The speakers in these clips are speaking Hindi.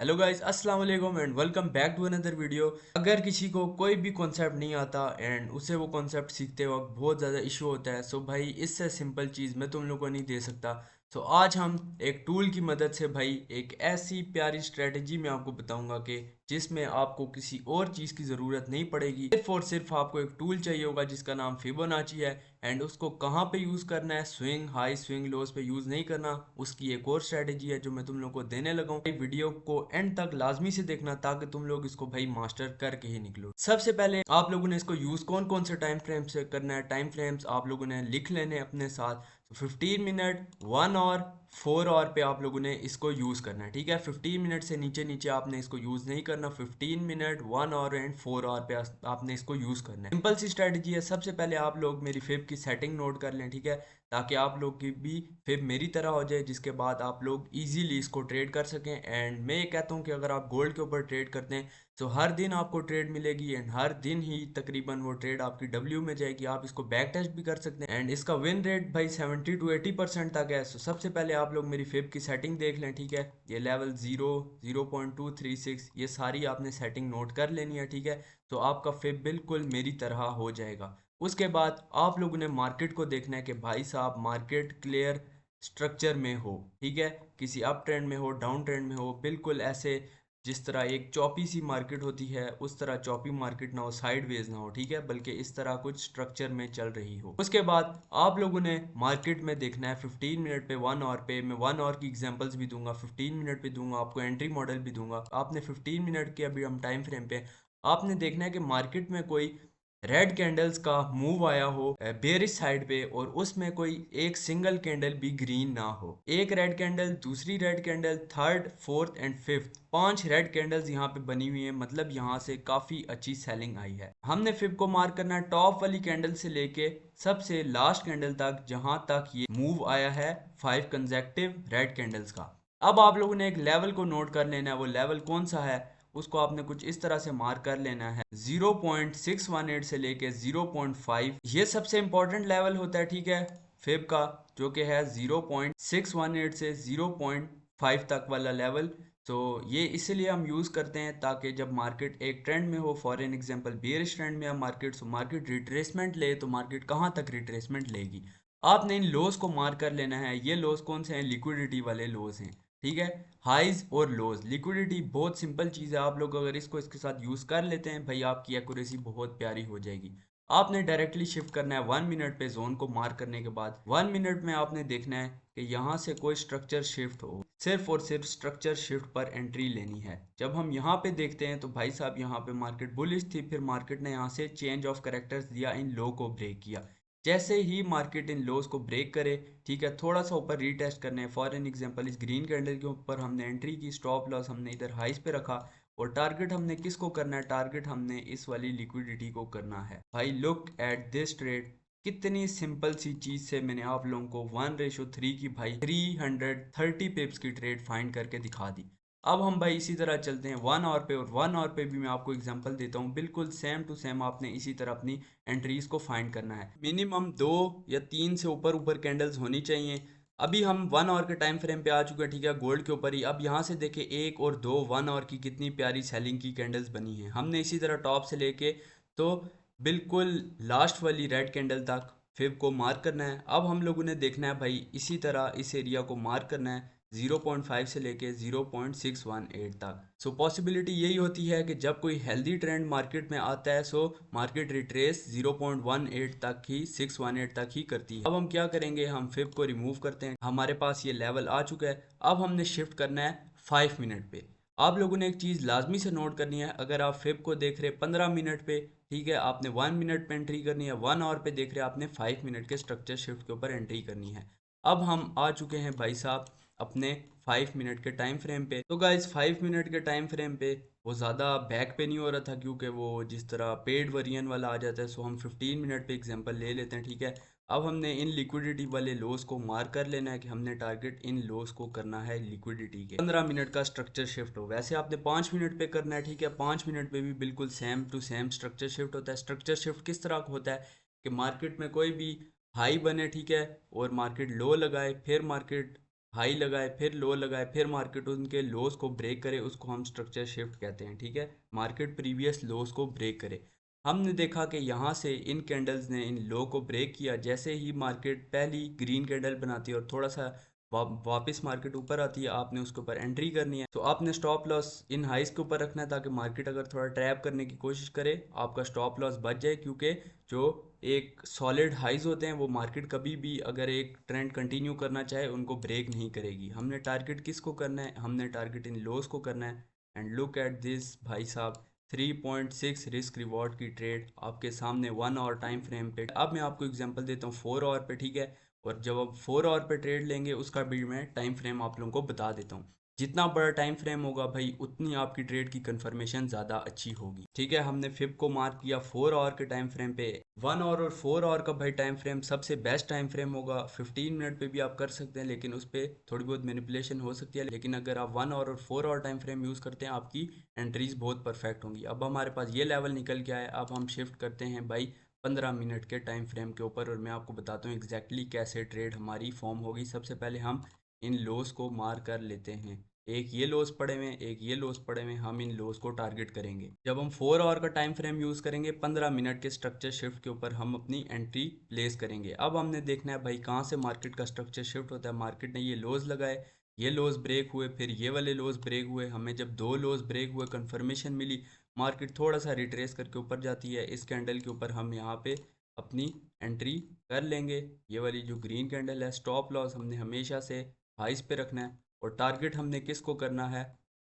हेलो गाइस, अस्सलाम वालेकुम and welcome back to another video. अगर किसी को कोई भी कॉन्सेप्ट नहीं आता एंड उसे वो कॉन्सेप्ट सीखते वक्त बहुत ज़्यादा इशू होता है, सो भाई इससे सिंपल चीज़ मैं तुम लोगों को नहीं दे सकता। सो आज हम एक टूल की मदद से भाई एक ऐसी प्यारी स्ट्रेटजी मैं आपको बताऊंगा कि जिसमें आपको किसी और चीज़ की ज़रूरत नहीं पड़ेगी। सिर्फ और सिर्फ आपको एक टूल चाहिए होगा जिसका नाम फिबोनाची है। एंड उसको कहाँ पे यूज़ करना है, स्विंग हाई स्विंग लोज पे यूज़ नहीं करना। उसकी एक और स्ट्रेटजी है जो मैं तुम लोग को देने लगा हूँ। वीडियो को एंड तक लाजमी से देखना ताकि तुम लोग इसको भाई मास्टर करके ही निकलो। सबसे पहले आप लोगों ने इसको यूज़ कौन कौन से टाइम फ्रेम से करना है, टाइम फ्रेम्स आप लोगों ने लिख लेने अपने साथ। 15 मिनट, 1 आवर, 4 आवर पे आप लोगों ने इसको यूज़ करना है, ठीक है। 15 मिनट से नीचे नीचे आपने इसको यूज़ नहीं करना। 15 मिनट, 1 आवर एंड 4 आवर पे आपने इसको यूज़ करना है। सिंपल सी स्ट्रेटजी है। सबसे पहले आप लोग मेरी फेब की सेटिंग नोट कर लें, ठीक है, ताकि आप लोग की भी फेब मेरी तरह हो जाए, जिसके बाद आप लोग इजीली इसको ट्रेड कर सकें। एंड मैं ये कहता हूँ कि अगर आप गोल्ड के ऊपर ट्रेड करते हैं तो हर दिन आपको ट्रेड मिलेगी एंड हर दिन ही तकरीबन वो ट्रेड आपकी डब्ल्यू में जाएगी। आप इसको बैक टेस्ट भी कर सकते हैं एंड इसका विन रेट भाई 70 to 80% तक है। सो सबसे पहले आप लोग मेरी फेब की सेटिंग देख लें, ठीक है। ये लेवल 0, 0.236 ये सारी आपने सेटिंग नोट कर लेनी है, ठीक है। तो आपका फेब बिल्कुल मेरी तरह हो जाएगा। उसके बाद आप लोगों ने मार्केट को देखना है कि भाई साहब मार्केट क्लियर स्ट्रक्चर में हो, ठीक है। किसी अप ट्रेंड में हो, डाउन ट्रेंड में हो, बिल्कुल ऐसे जिस तरह एक चौपी सी मार्केट होती है उस तरह चौपी मार्केट ना हो, साइडवेज ना हो, ठीक है, बल्कि इस तरह कुछ स्ट्रक्चर में चल रही हो। उसके बाद आप लोगों ने मार्केट में देखना है 15 मिनट पे, 1 आवर पे। मैं 1 आवर की एग्जांपल्स भी दूंगा, 15 मिनट पे दूंगा, आपको एंट्री मॉडल भी दूंगा। आपने 15 मिनट के अभी हम टाइम फ्रेम पे आपने देखना है कि मार्केट में कोई रेड कैंडल्स का मूव आया हो बेरिश साइड पे और उसमें कोई एक सिंगल कैंडल भी ग्रीन ना हो। एक रेड कैंडल, दूसरी red candle, third, fourth and fifth, 5 red candles यहाँ पे बनी हुई है, मतलब यहाँ से काफी अच्छी सेलिंग आई है। हमने फिब को मार्क करना है टॉप वाली कैंडल से लेके सबसे लास्ट कैंडल तक जहां तक ये मूव आया है 5 कंसेक्टिव रेड कैंडल्स का। अब आप लोगों ने एक लेवल को नोट कर लेना है। वो लेवल कौन सा है उसको आपने कुछ इस तरह से मार्क कर लेना है। 0.618 से लेके 0.5 ये सबसे इंपॉर्टेंट लेवल होता है, ठीक है, फिब का, जो कि है 0.618 से 0.5 तक वाला लेवल। तो ये इसलिए हम यूज़ करते हैं ताकि जब मार्केट एक ट्रेंड में हो, for an example bearish trend में है मार्केट, सो मार्केट रिट्रेसमेंट ले तो मार्केट कहाँ तक रिट्रेसमेंट लेगी। आपने इन लोज को मार्क कर लेना है। ये लोज कौन से हैं? लिक्विडिटी वाले लोज हैं, ठीक है। हाइज और लोज, लिक्विडिटी बहुत सिंपल चीज़ है। आप लोग अगर इसको इसके साथ यूज़ कर लेते हैं भाई आपकी एक्यूरेसी बहुत प्यारी हो जाएगी। आपने डायरेक्टली शिफ्ट करना है 1 मिनट पे। जोन को मार्क करने के बाद 1 मिनट में आपने देखना है कि यहाँ से कोई स्ट्रक्चर शिफ्ट हो, सिर्फ और सिर्फ स्ट्रक्चर शिफ्ट पर एंट्री लेनी है। जब हम यहाँ पे देखते हैं तो भाई साहब यहाँ पे मार्केट बुलिश थी, फिर मार्केट ने यहाँ से चेंज ऑफ करेक्टर्स दिया, इन लो को ब्रेक किया। जैसे ही मार्केट इन लोस को ब्रेक करे, ठीक है, थोड़ा सा ऊपर रीटेस्ट करने हैं। फॉर एन एग्जांपल इस ग्रीन कैंडल के ऊपर हमने एंट्री की, स्टॉप लॉस हमने इधर हाइस पे रखा और टारगेट हमने किसको करना है? टारगेट हमने इस वाली लिक्विडिटी को करना है। भाई लुक एट दिस ट्रेड, कितनी सिंपल सी चीज से मैंने आप लोगों को 1:3 की भाई 330 पिप्स की ट्रेड फाइंड करके दिखा दी। अब हम भाई इसी तरह चलते हैं 1 आवर पे, और 1 आवर पे भी मैं आपको एग्जांपल देता हूँ। बिल्कुल सेम टू सेम आपने इसी तरह अपनी एंट्रीज को फाइंड करना है। मिनिमम 2 या 3 से ऊपर ऊपर कैंडल्स होनी चाहिए। अभी हम 1 आवर के टाइम फ्रेम पे आ चुके हैं, ठीक है, गोल्ड के ऊपर ही। अब यहाँ से देखें एक और दो 1 आवर की कितनी प्यारी सेलिंग की कैंडल्स बनी हैं। हमने इसी तरह टॉप से लेके तो बिल्कुल लास्ट वाली रेड कैंडल तक फिब को मार्क करना है। अब हम लोगों ने देखना है भाई इसी तरह इस एरिया को मार्क करना है 0.5 से लेके 0.618 तक। सो पॉसिबिलिटी यही होती है कि जब कोई हेल्दी ट्रेंड मार्केट में आता है सो मार्केट रिट्रेस 0.18 तक ही, 618 तक ही करती है। अब हम क्या करेंगे, हम फिब को रिमूव करते हैं। हमारे पास ये लेवल आ चुका है। अब हमने शिफ्ट करना है 5 मिनट पे। आप लोगों ने एक चीज़ लाजमी से नोट करनी है। अगर आप फिब को देख रहे 15 मिनट पे, ठीक है, आपने 1 मिनट पे एंट्री करनी है। 1 आवर पे देख रहे आपने 5 मिनट के स्ट्रक्चर शिफ्ट के ऊपर एंट्री करनी है। अब हम आ चुके हैं भाई साहब अपने 5 मिनट के टाइम फ्रेम पे। तो गाइज 5 मिनट के टाइम फ्रेम पे वो ज़्यादा बैक पे नहीं हो रहा था क्योंकि वो जिस तरह पेड वेरिएंट वाला आ जाता है। सो हम 15 मिनट पे एग्जांपल ले लेते हैं, ठीक है। अब हमने इन लिक्विडिटी वाले लोस को मार्क कर लेना है कि हमने टारगेट इन लोस को करना है लिक्विडिटी के। 15 मिनट का स्ट्रक्चर शिफ्ट हो, वैसे आपने 5 मिनट पे करना है, ठीक है। 5 मिनट पे भी बिल्कुल same to same structure shift होता है। स्ट्रक्चर शिफ्ट किस तरह का होता है कि मार्केट में कोई भी हाई बने, ठीक है, और मार्केट लो लगाए, फिर मार्केट हाई लगाए, फिर लो लगाए, फिर मार्केट उनके लोस को ब्रेक करे, उसको हम स्ट्रक्चर शिफ्ट कहते हैं। ठीक है, मार्केट प्रीवियस लोस को ब्रेक करे। हमने देखा कि यहाँ से इन कैंडल्स ने इन लो को ब्रेक किया। जैसे ही मार्केट पहली ग्रीन कैंडल बनाती है और थोड़ा सा वापस मार्केट ऊपर आती है, आपने उसके ऊपर एंट्री करनी है। तो आपने स्टॉप लॉस इन हाइस के ऊपर रखना है, ताकि मार्केट अगर थोड़ा ट्रैप करने की कोशिश करे, आपका स्टॉप लॉस बच जाए। क्योंकि जो एक सॉलिड हाइज होते हैं, वो मार्केट कभी भी अगर एक ट्रेंड कंटिन्यू करना चाहे उनको ब्रेक नहीं करेगी। हमने टारगेट किसको करना है? हमने टारगेट इन लोस को करना है। एंड लुक एट दिस भाई साहब, 3.6 रिस्क रिवॉर्ड की ट्रेड आपके सामने 1 आवर टाइम फ्रेम पे। अब मैं आपको एग्जांपल देता हूँ 4 आवर पे। ठीक है, और जब आप 4 आवर पे ट्रेड लेंगे, उसका भी मैं टाइम फ्रेम आप लोगों को बता देता हूँ। जितना बड़ा टाइम फ्रेम होगा भाई, उतनी आपकी ट्रेड की कंफर्मेशन ज़्यादा अच्छी होगी। ठीक है, हमने फिब को मार्क किया 4 आवर के टाइम फ्रेम पे। 1 आवर और 4 आवर का भाई टाइम फ्रेम सबसे बेस्ट टाइम फ्रेम होगा। 15 मिनट पे भी आप कर सकते हैं, लेकिन उस पर थोड़ी बहुत मैनिपुलेशन हो सकती है। लेकिन अगर आप 1 आवर और 4 आवर टाइम फ्रेम यूज़ करते हैं, आपकी एंट्रीज बहुत परफेक्ट होंगी। अब हमारे पास ये लेवल निकल के आया। अब हम शिफ्ट करते हैं भाई 15 मिनट के टाइम फ्रेम के ऊपर, और मैं आपको बताता हूँ एग्जैक्टली कैसे ट्रेड हमारी फॉर्म होगी। सबसे पहले हम इन लोस को मार कर लेते हैं। एक ये लॉस पड़े हुए, एक ये लॉस पड़े हुए, हम इन लॉस को टारगेट करेंगे। जब हम 4 आवर का टाइम फ्रेम यूज़ करेंगे, 15 मिनट के स्ट्रक्चर शिफ्ट के ऊपर हम अपनी एंट्री प्लेस करेंगे। अब हमने देखना है भाई कहाँ से मार्केट का स्ट्रक्चर शिफ्ट होता है। मार्केट ने ये लॉस लगाए, ये लॉस ब्रेक हुए, फिर ये वाले लॉस ब्रेक हुए। हमें जब दो लॉस ब्रेक हुए, कंफर्मेशन मिली, मार्केट थोड़ा सा रिट्रेस करके ऊपर जाती है। इस कैंडल के ऊपर हम यहाँ पे अपनी एंट्री कर लेंगे। ये वाली जो ग्रीन कैंडल है, स्टॉप लॉस हमने हमेशा से हाइस पे रखना है, और टारगेट हमने किसको करना है?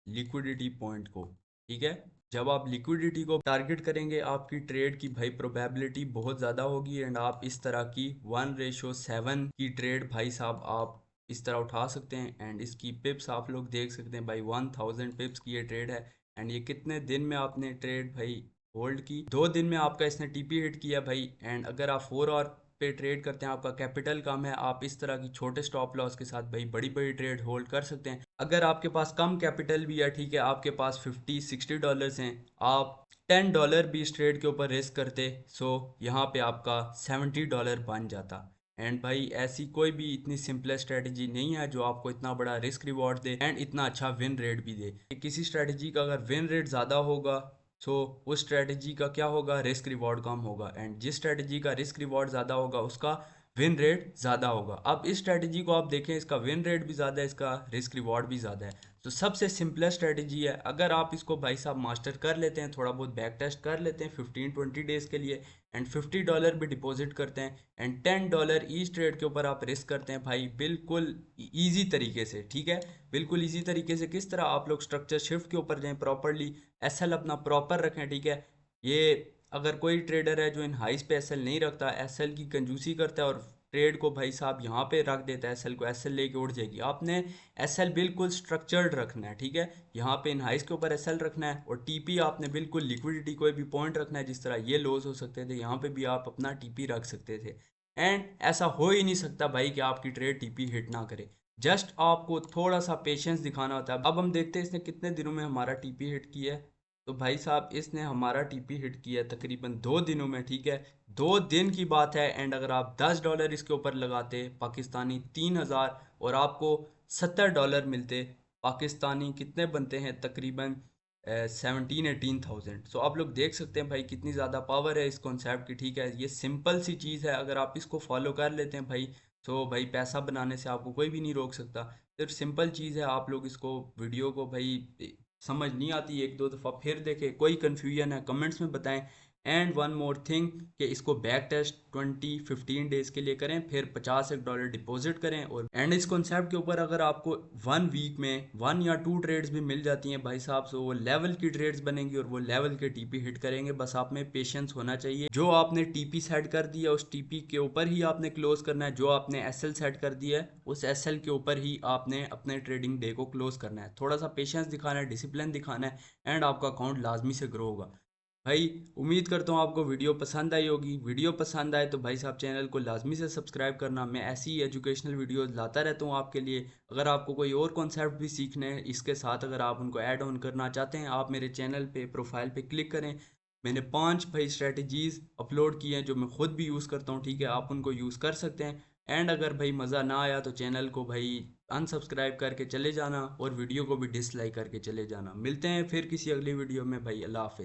लिक्विडिटी पॉइंट को। ठीक है, जब आप लिक्विडिटी को टारगेट करेंगे, आपकी ट्रेड की भाई प्रोबेबिलिटी बहुत ज़्यादा होगी। एंड आप इस तरह की 1:7 की ट्रेड भाई साहब आप इस तरह उठा सकते हैं। एंड इसकी पिप्स आप लोग देख सकते हैं भाई, 1000 पिप्स की ये ट्रेड है। एंड ये कितने दिन में आपने ट्रेड भाई होल्ड की? 2 दिन में आपका इसने टीपी हिट किया भाई। एंड अगर आप 4 आवर पे ट्रेड करते हैं, आपका कैपिटल कम है, आप इस तरह की छोटे स्टॉप लॉस के साथ भाई बड़ी बड़ी ट्रेड होल्ड कर सकते हैं। अगर आपके पास कम कैपिटल भी है, ठीक है, आपके पास $50-60 हैं, आप $10 भी इस ट्रेड के ऊपर रिस्क करते, सो यहाँ पे आपका $70 बन जाता। एंड भाई ऐसी कोई भी इतनी सिंपल स्ट्रेटजी नहीं है जो आपको इतना बड़ा रिस्क रिवॉर्ड दे एंड इतना अच्छा विन रेट भी दे। किसी स्ट्रेटजी का अगर विन रेट ज़्यादा होगा, सो उस स्ट्रेटजी का क्या होगा? रिस्क रिवॉर्ड कम होगा। एंड जिस स्ट्रेटजी का रिस्क रिवॉर्ड ज़्यादा होगा, उसका विन रेट ज़्यादा होगा। अब इस स्ट्रेटजी को आप देखें, इसका विन रेट भी ज़्यादा है, इसका रिस्क रिवॉर्ड भी ज़्यादा है। तो सबसे सिंपलेस्ट स्ट्रेटजी है। अगर आप इसको भाई साहब मास्टर कर लेते हैं, थोड़ा बहुत बैक टेस्ट कर लेते हैं 15-20 डेज़ के लिए, एंड $50 भी डिपॉजिट करते हैं, एंड $10 ईच ट्रेड के ऊपर आप रिस्क करते हैं भाई, बिल्कुल ईजी तरीके से। ठीक है, बिल्कुल ईजी तरीके से। किस तरह? आप लोग स्ट्रक्चर शिफ्ट के ऊपर जाएं, प्रॉपरली एसएल अपना प्रॉपर रखें। ठीक है, ये अगर कोई ट्रेडर है जो इन हाइस पे एसएल नहीं रखता, एसएल की कंजूसी करता है और ट्रेड को भाई साहब यहाँ पे रख देता है, एसएल को, एसएल लेके उड़ जाएगी। आपने एसएल बिल्कुल स्ट्रक्चर्ड रखना है। ठीक है, यहाँ पे इन हाइस के ऊपर एसएल रखना है, और टीपी आपने बिल्कुल लिक्विडिटी कोई भी पॉइंट रखना है। जिस तरह ये लॉस हो सकते थे, यहाँ पे भी आप अपना टीपी रख सकते थे। एंड ऐसा हो ही नहीं सकता भाई कि आपकी ट्रेड टीपी हिट ना करे। जस्ट आपको थोड़ा सा पेशेंस दिखाना होता है। अब हम देखते हैं इसने कितने दिनों में हमारा टीपी हिट किया है। तो भाई साहब इसने हमारा टीपी हिट किया तकरीबन 2 दिनों में। ठीक है, 2 दिन की बात है। एंड अगर आप $10 इसके ऊपर लगाते पाकिस्तानी 3000, और आपको $70 मिलते पाकिस्तानी, कितने बनते हैं? तकरीबन 17-18 थाउजेंड। सो आप लोग देख सकते हैं भाई कितनी ज़्यादा पावर है इस कॉन्सेप्ट की। ठीक है, ये सिंपल सी चीज़ है, अगर आप इसको फॉलो कर लेते हैं भाई, सो भाई पैसा बनाने से आपको कोई भी नहीं रोक सकता। सिर्फ सिंपल चीज़ है, आप लोग इसको वीडियो को भाई समझ नहीं आती, एक दो दफ़ा फिर देखें, कोई कन्फ्यूजन है कमेंट्स में बताएं। एंड वन मोर थिंग कि इसको बैक टेस्ट 15 डेज़ के लिए करें, फिर $50 डिपॉजिट करें। और एंड इस कॉन्सेप्ट के ऊपर अगर आपको 1 वीक में 1 या 2 ट्रेड्स भी मिल जाती हैं भाई साहब, सो वो लेवल की ट्रेड्स बनेंगी और वो लेवल के टीपी हिट करेंगे। बस आप में पेशेंस होना चाहिए। जो आपने टीपी सेट कर दिया, उस टीपी के ऊपर ही आपने क्लोज करना है। जो आपने एसएल सेट कर दिया है, उस एसएल के ऊपर ही आपने अपने ट्रेडिंग डे को क्लोज करना है। थोड़ा सा पेशेंस दिखाना है, डिसिप्लिन दिखाना है, एंड आपका अकाउंट लाजमी से ग्रो होगा। भाई उम्मीद करता हूँ आपको वीडियो पसंद आई होगी। वीडियो पसंद आए तो भाई साहब चैनल को लाजमी से सब्सक्राइब करना। मैं ऐसी ही एजुकेशनल वीडियोस लाता रहता हूँ आपके लिए। अगर आपको कोई और कॉन्सेप्ट भी सीखने हैं इसके साथ, अगर आप उनको ऐड ऑन करना चाहते हैं, आप मेरे चैनल पे प्रोफाइल पे क्लिक करें। मैंने 5 भाई स्ट्रेटजीज़ अपलोड की हैं जो मैं ख़ुद भी यूज़ करता हूँ। ठीक है, आप उनको यूज़ कर सकते हैं। एंड अगर भाई मज़ा ना आया तो चैनल को भाई अनसब्सक्राइब करके चले जाना और वीडियो को भी डिसलाइक करके चले जाना। मिलते हैं फिर किसी अगली वीडियो में भाई, अल्लाह हाफिज़।